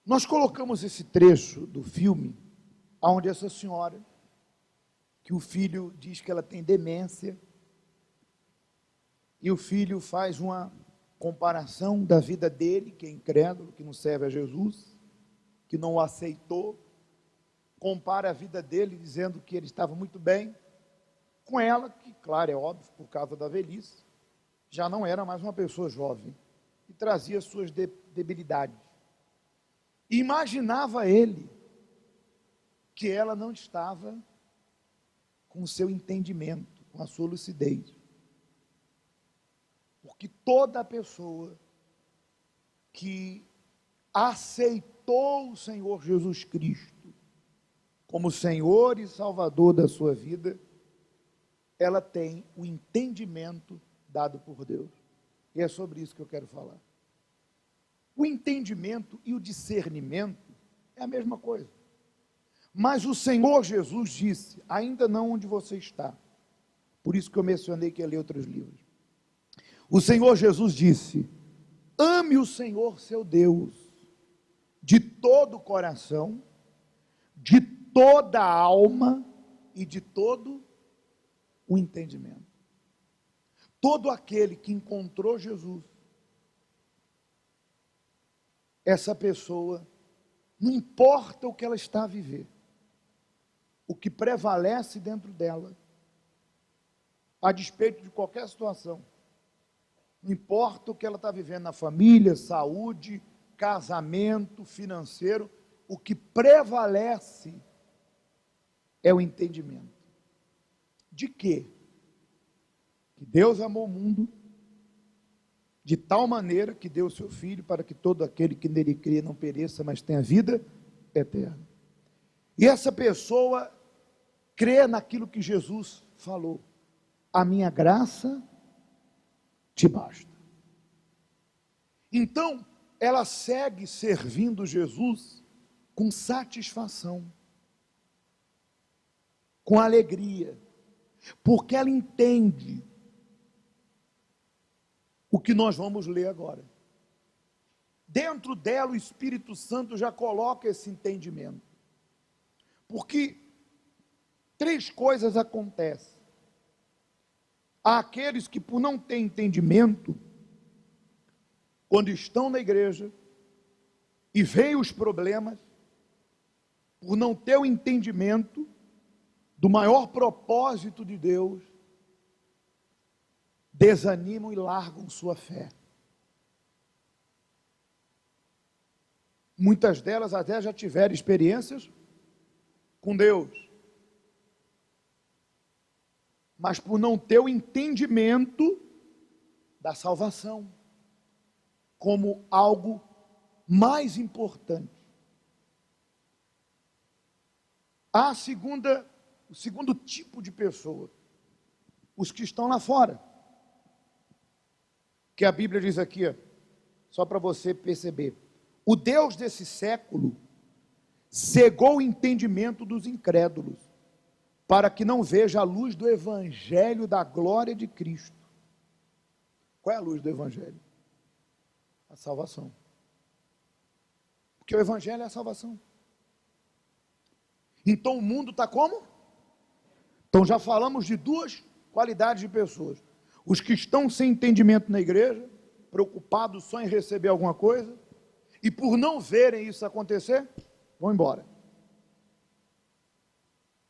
Nós colocamos esse trecho do filme, onde essa senhora, que o filho diz que ela tem demência, e o filho faz uma comparação da vida dele, que é incrédulo, que não serve a Jesus, que não o aceitou, compara a vida dele, dizendo que ele estava muito bem, com ela, que, claro, é óbvio, por causa da velhice, já não era mais uma pessoa jovem, e trazia suas debilidades. E imaginava ele que ela não estava com o seu entendimento, com a sua lucidez. Porque toda pessoa que aceitou o Senhor Jesus Cristo como Senhor e Salvador da sua vida, ela tem o entendimento dado por Deus. E é sobre isso que eu quero falar. O entendimento e o discernimento é a mesma coisa. Mas o Senhor Jesus disse, ainda não onde você está. Por isso que eu mencionei que ia ler outros livros. O Senhor Jesus disse, ame o Senhor seu Deus, de todo o coração, de toda a alma e de todo o entendimento. Todo aquele que encontrou Jesus, essa pessoa, não importa o que ela está a viver, o que prevalece dentro dela, a despeito de qualquer situação, não importa o que ela está vivendo na família, saúde, casamento, financeiro, o que prevalece é o entendimento. De quê? Que Deus amou o mundo de tal maneira que deu o seu Filho para que todo aquele que nele crê não pereça, mas tenha vida eterna. E essa pessoa crê naquilo que Jesus falou. A minha graça te basta. Então, ela segue servindo Jesus com satisfação, com alegria, porque ela entende o que nós vamos ler agora. Dentro dela, o Espírito Santo já coloca esse entendimento. Porque três coisas acontecem. Há aqueles que, por não ter entendimento, quando estão na igreja e veem os problemas, por não ter o entendimento do maior propósito de Deus, desanimam e largam sua fé. Muitas delas até já tiveram experiências com Deus, mas por não ter o entendimento da salvação como algo mais importante. Há o segundo tipo de pessoa, os que estão lá fora, que a Bíblia diz aqui, só para você perceber, o Deus desse século cegou o entendimento dos incrédulos, para que não veja a luz do Evangelho da glória de Cristo. Qual é a luz do Evangelho? A salvação. Porque o Evangelho é a salvação. Então o mundo está como? Então já falamos de duas qualidades de pessoas. Os que estão sem entendimento na igreja, preocupados só em receber alguma coisa, e por não verem isso acontecer, vão embora.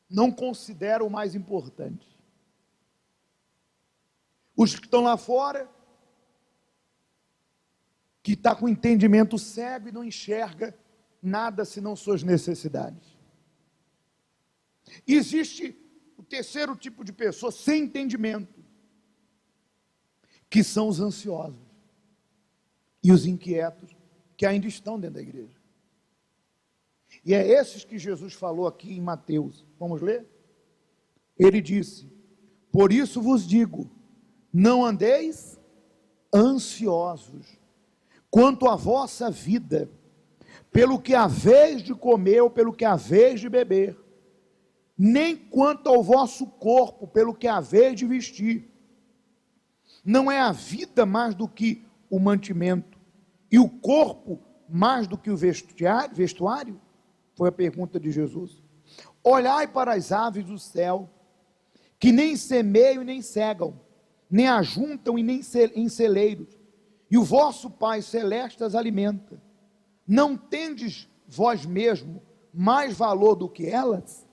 Não consideram o mais importante. Os que estão lá fora, que está com entendimento cego e não enxerga nada senão suas necessidades. Existe o terceiro tipo de pessoa sem entendimento, que são os ansiosos e os inquietos, que ainda estão dentro da igreja. E é esses que Jesus falou aqui em Mateus. Vamos ler? Ele disse, por isso vos digo, não andeis ansiosos quanto à vossa vida, pelo que haveis de comer ou pelo que haveis de beber, nem quanto ao vosso corpo, pelo que haveis de vestir. Não é a vida mais do que o mantimento, e o corpo mais do que o vestuário? Foi a pergunta de Jesus. Olhai para as aves do céu, que nem semeiam e nem cegam, nem ajuntam e nem em celeiros, e o vosso Pai Celeste as alimenta. Não tendes vós mesmo mais valor do que elas?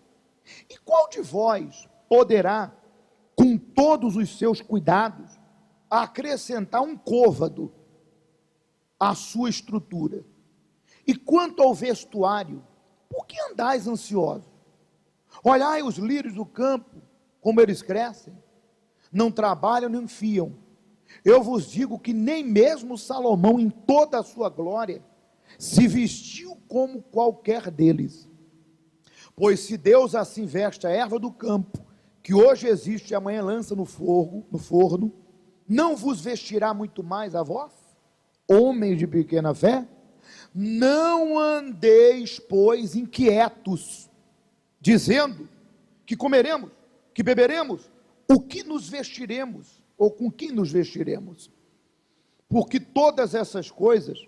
E qual de vós poderá, com todos os seus cuidados, acrescentar um côvado à sua estrutura? E quanto ao vestuário, por que andais ansiosos? Olhai os lírios do campo, como eles crescem, não trabalham nem fiam. Eu vos digo que nem mesmo Salomão, em toda a sua glória, se vestiu como qualquer deles. Pois se Deus assim veste a erva do campo, que hoje existe e amanhã lança no forno, não vos vestirá muito mais a vós, homens de pequena fé? Não andeis, pois, inquietos, dizendo que comeremos, que beberemos, o que nos vestiremos, ou com que nos vestiremos? Porque todas essas coisas,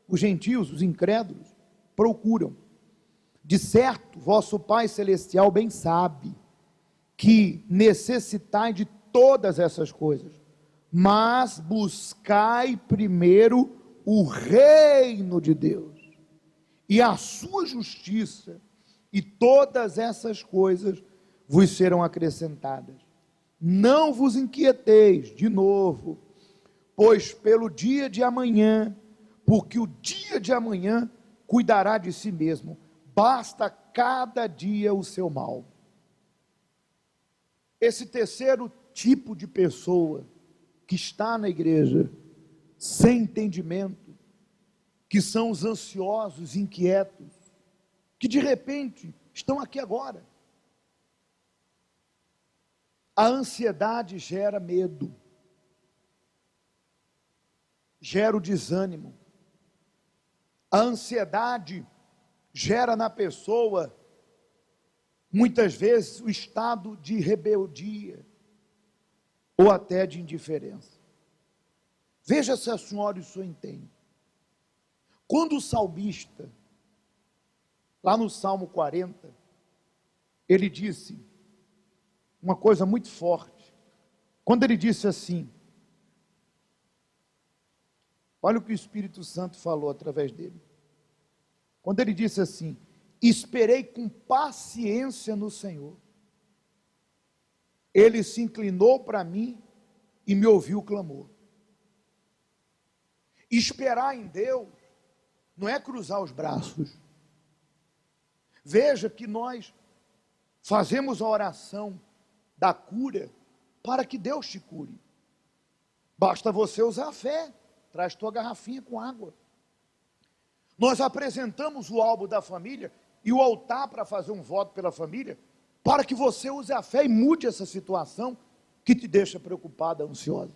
os gentios, os incrédulos, procuram. De certo, vosso Pai Celestial bem sabe que necessitai de todas essas coisas, mas buscai primeiro o reino de Deus e a sua justiça, e todas essas coisas vos serão acrescentadas. Não vos inquieteis, de novo, pois pelo dia de amanhã, porque o dia de amanhã cuidará de si mesmo, basta cada dia o seu mal. Esse terceiro tipo de pessoa que está na igreja, sem entendimento, que são os ansiosos, inquietos, que de repente estão aqui agora. A ansiedade gera medo, gera o desânimo. A ansiedade gera na pessoa, muitas vezes, o estado de rebeldia, ou até de indiferença. Veja se a senhora e o senhor entendem. Quando o salmista, lá no Salmo 40, ele disse uma coisa muito forte. Quando ele disse assim, olha o que o Espírito Santo falou através dele. Quando ele disse assim: esperei com paciência no Senhor. Ele se inclinou para mim e me ouviu o clamor. Esperar em Deus não é cruzar os braços. Veja que nós fazemos a oração da cura para que Deus te cure. Basta você usar a fé. Traz tua garrafinha com água. Nós apresentamos o álbum da família e o altar para fazer um voto pela família, para que você use a fé e mude essa situação que te deixa preocupada, ansiosa.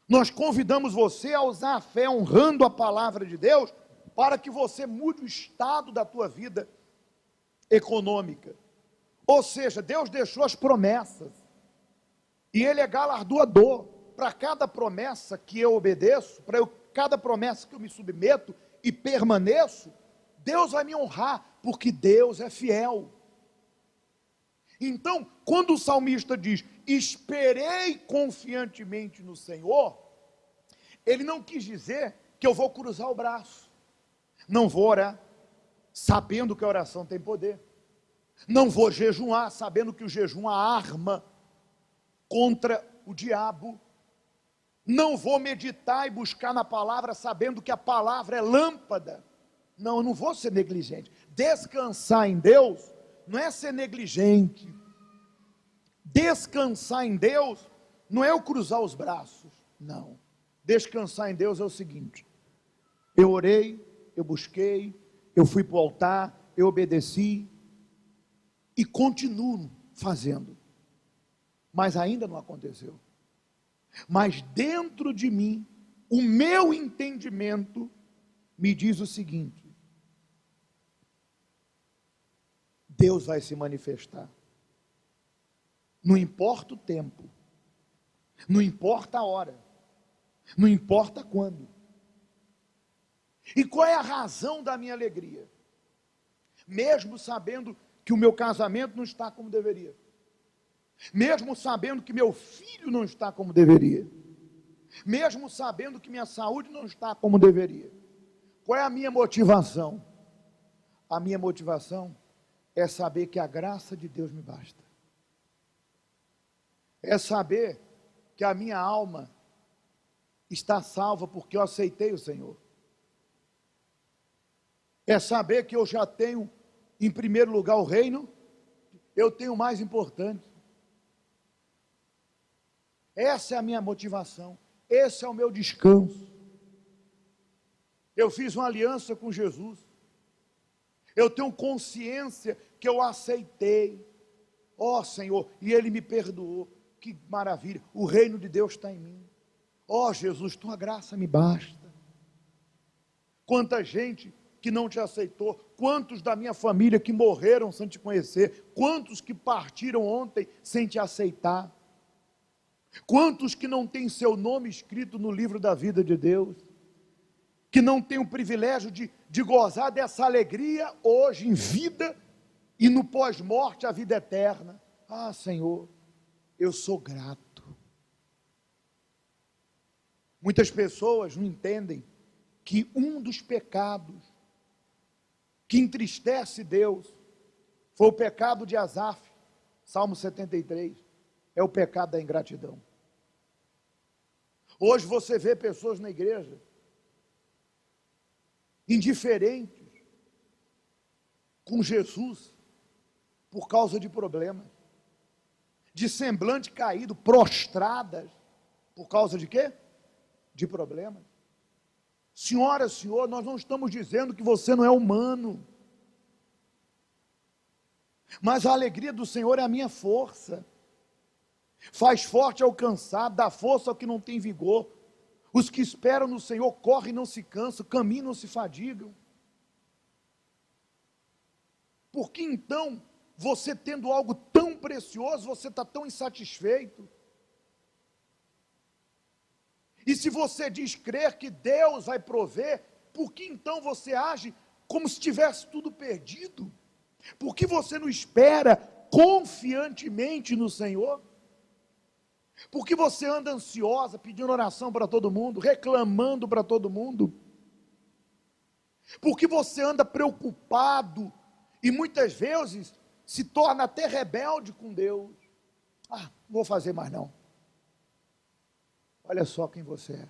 Nós convidamos você a usar a fé honrando a palavra de Deus, para que você mude o estado da tua vida econômica. Ou seja, Deus deixou as promessas, e Ele é galardoador. Para cada promessa que eu obedeço, cada promessa que eu me submeto e permaneço, Deus vai me honrar, porque Deus é fiel. Então, quando o salmista diz, esperei confiantemente no Senhor, ele não quis dizer que eu vou cruzar o braço, não vou orar, sabendo que a oração tem poder, não vou jejuar, sabendo que o jejum é a arma contra o diabo, não vou meditar e buscar na palavra, sabendo que a palavra é lâmpada. Não, eu não vou ser negligente. Descansar em Deus não é ser negligente. Descansar em Deus não é eu cruzar os braços. Não. Descansar em Deus é o seguinte: eu orei, eu busquei, eu fui para o altar, eu obedeci e continuo fazendo. Mas ainda não aconteceu. Mas dentro de mim, o meu entendimento me diz o seguinte: Deus vai se manifestar. Não importa o tempo, não importa a hora, não importa quando. E qual é a razão da minha alegria? Mesmo sabendo que o meu casamento não está como deveria, mesmo sabendo que meu filho não está como deveria, mesmo sabendo que minha saúde não está como deveria, qual é a minha motivação? A minha motivação é saber que a graça de Deus me basta, é saber que a minha alma está salva porque eu aceitei o Senhor, é saber que eu já tenho em primeiro lugar o reino, eu tenho o mais importante. Essa é a minha motivação, esse é o meu descanso. Eu fiz uma aliança com Jesus, eu tenho consciência que eu aceitei, ó Senhor, e Ele me perdoou, que maravilha, o reino de Deus está em mim, ó Jesus, tua graça me basta. Quanta gente que não te aceitou, quantos da minha família que morreram sem te conhecer, quantos que partiram ontem sem te aceitar, quantos que não têm seu nome escrito no livro da vida de Deus, que não têm o privilégio de gozar dessa alegria hoje em vida e no pós-morte a vida eterna. Ah, Senhor, eu sou grato. Muitas pessoas não entendem que um dos pecados que entristece Deus foi o pecado de Asaf, Salmo 73, é o pecado da ingratidão. Hoje você vê pessoas na igreja indiferentes com Jesus por causa de problemas, de semblante caído, prostradas por causa de quê? De problemas. Senhora, senhor, nós não estamos dizendo que você não é humano, mas a alegria do Senhor é a minha força, faz forte ao cansado, dá força ao que não tem vigor. Os que esperam no Senhor correm e não se cansam, caminham e não se fadigam. Por que então, você tendo algo tão precioso, você está tão insatisfeito? E se você diz crer que Deus vai prover, por que então você age como se tivesse tudo perdido? Por que você não espera confiantemente no Senhor? Por que você anda ansiosa, pedindo oração para todo mundo, reclamando para todo mundo? Por que você anda preocupado e muitas vezes se torna até rebelde com Deus? Ah, não vou fazer mais não. Olha só quem você é.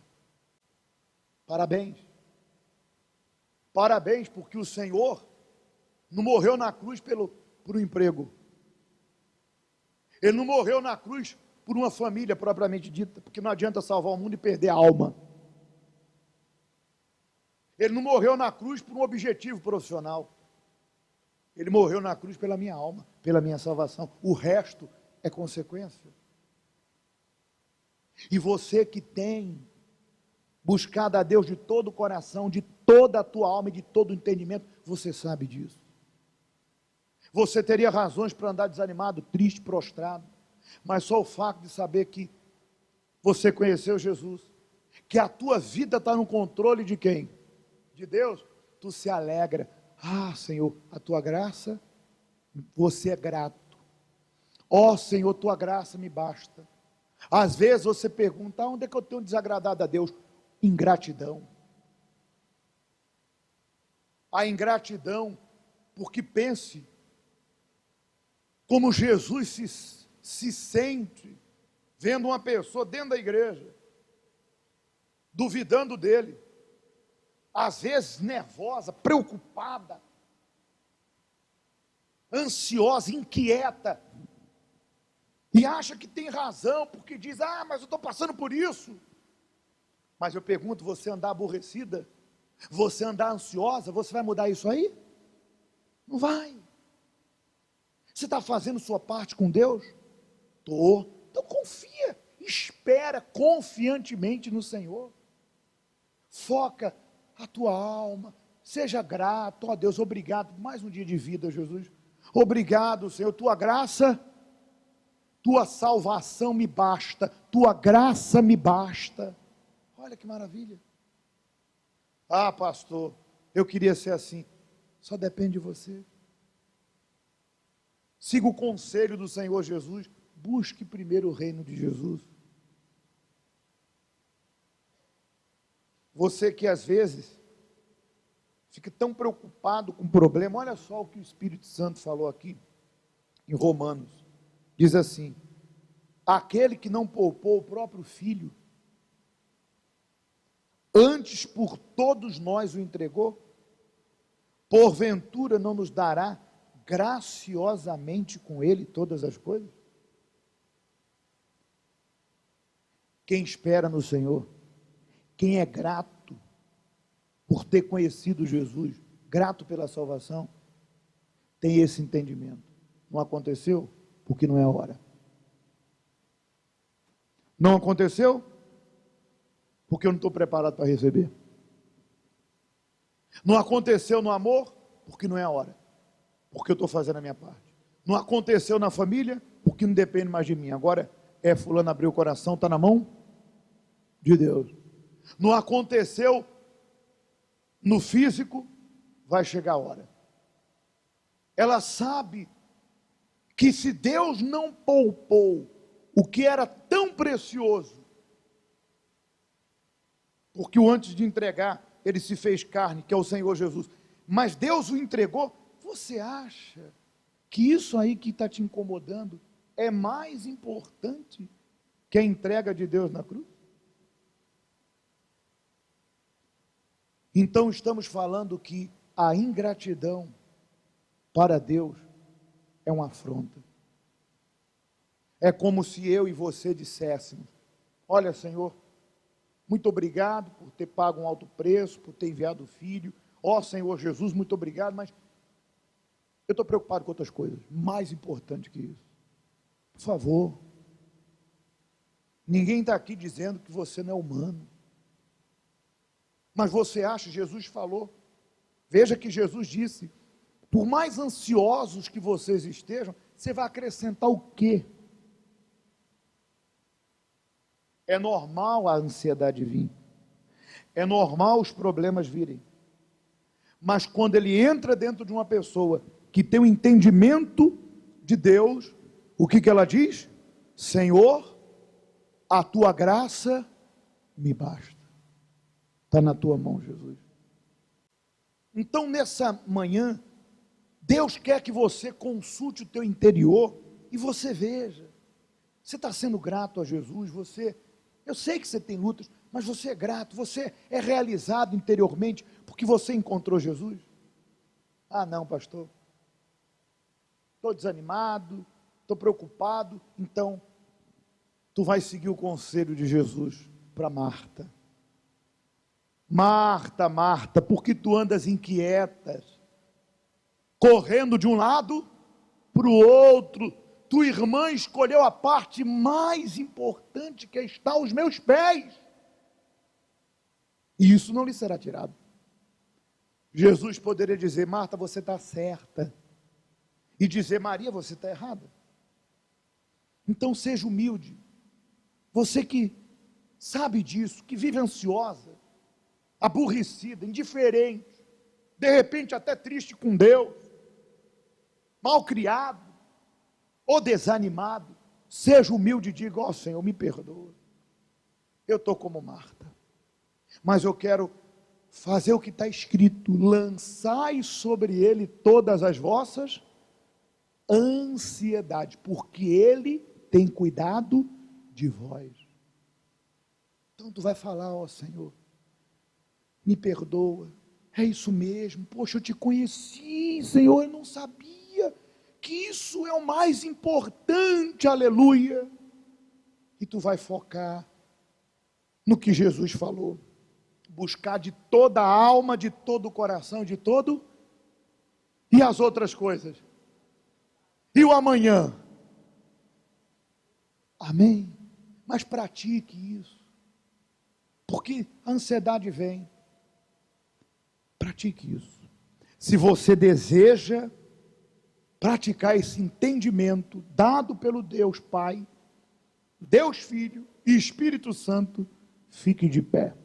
Parabéns. Parabéns, porque o Senhor não morreu na cruz por um emprego. Ele não morreu na cruz por uma família propriamente dita, porque não adianta salvar o mundo e perder a alma. Ele não morreu na cruz por um objetivo profissional. Ele morreu na cruz pela minha alma, pela minha salvação. O resto é consequência. E você que tem buscado a Deus de todo o coração, de toda a tua alma e de todo o entendimento, você sabe disso. Você teria razões para andar desanimado, triste, prostrado, mas só o fato de saber que você conheceu Jesus, que a tua vida está no controle de quem? De Deus, tu se alegra. Ah, Senhor, a tua graça, você é grato. Ó Senhor, tua graça me basta. Às vezes você pergunta, onde é que eu tenho desagradado a Deus? Ingratidão. A ingratidão, porque pense, como Jesus se sente, vendo uma pessoa dentro da igreja, duvidando dele, às vezes nervosa, preocupada, ansiosa, inquieta, e acha que tem razão, porque diz, mas eu estou passando por isso. Mas eu pergunto, você andar aborrecida, você andar ansiosa, você vai mudar isso aí? Não vai. Você está fazendo sua parte com Deus? Estou. Então confia, espera confiantemente no Senhor. Foca a tua alma, seja grato. Ó Deus, obrigado por mais um dia de vida, Jesus. Obrigado, Senhor, tua graça, tua salvação me basta, tua graça me basta. Olha que maravilha. Ah, pastor, eu queria ser assim. Só depende de você. Siga o conselho do Senhor Jesus. Busque primeiro o reino de Jesus. Você que às vezes fica tão preocupado com o problema, olha só o que o Espírito Santo falou aqui em Romanos. Diz assim: aquele que não poupou o próprio filho, antes por todos nós o entregou, porventura não nos dará graciosamente com ele todas as coisas? Quem espera no Senhor, quem é grato por ter conhecido Jesus, grato pela salvação, tem esse entendimento. Não aconteceu? Porque não é a hora. Não aconteceu? Porque eu não estou preparado para receber. Não aconteceu no amor? Porque não é a hora. Porque eu estou fazendo a minha parte. Não aconteceu na família? Porque não depende mais de mim. Agora fulano abriu o coração, está na mão de Deus. Não aconteceu no físico? Vai chegar a hora. Ela sabe que se Deus não poupou o que era tão precioso, porque o antes de entregar, ele se fez carne, que é o Senhor Jesus, mas Deus o entregou. Você acha que isso aí que está te incomodando é mais importante que a entrega de Deus na cruz? Então estamos falando que a ingratidão para Deus é uma afronta. É como se eu e você disséssemos: olha, Senhor, muito obrigado por ter pago um alto preço, por ter enviado o Filho. Ó Senhor Jesus, muito obrigado, mas eu estou preocupado com outras coisas, mais importante que isso. Por favor, ninguém está aqui dizendo que você não é humano. Mas você acha, Jesus falou, veja que Jesus disse: por mais ansiosos que vocês estejam, você vai acrescentar o quê? É normal a ansiedade vir, é normal os problemas virem, mas quando ele entra dentro de uma pessoa que tem o entendimento de Deus, o que ela diz? Senhor, a tua graça me basta. Está na tua mão, Jesus. Então nessa manhã, Deus quer que você consulte o teu interior e você veja, você está sendo grato a Jesus, eu sei que você tem lutas, mas você é grato, você é realizado interiormente, porque você encontrou Jesus. Ah não, pastor, estou desanimado, estou preocupado. Então, tu vai seguir o conselho de Jesus para Marta. Marta, Marta, por que tu andas inquietas, correndo de um lado para o outro? Tua irmã escolheu a parte mais importante, que está aos meus pés, e isso não lhe será tirado. Jesus poderia dizer: Marta, você está certa, e dizer: Maria, você está errada. Então seja humilde, você que sabe disso, que vive ansiosa, aborrecida, indiferente, de repente até triste com Deus, mal criado, ou desanimado, seja humilde e diga: ó Senhor, me perdoa, eu estou como Marta, mas eu quero fazer o que está escrito: lançai sobre ele todas as vossas ansiedades, porque ele tem cuidado de vós. Então tu vai falar: ó Senhor, me perdoa, é isso mesmo, poxa, eu te conheci, Senhor, eu não sabia que isso é o mais importante, aleluia. E tu vai focar no que Jesus falou, buscar de toda a alma, de todo o coração, de todo, e as outras coisas, e o amanhã, amém? Mas pratique isso, porque a ansiedade vem. Pratique isso. Se você deseja praticar esse entendimento dado pelo Deus Pai, Deus Filho e Espírito Santo, fique de pé.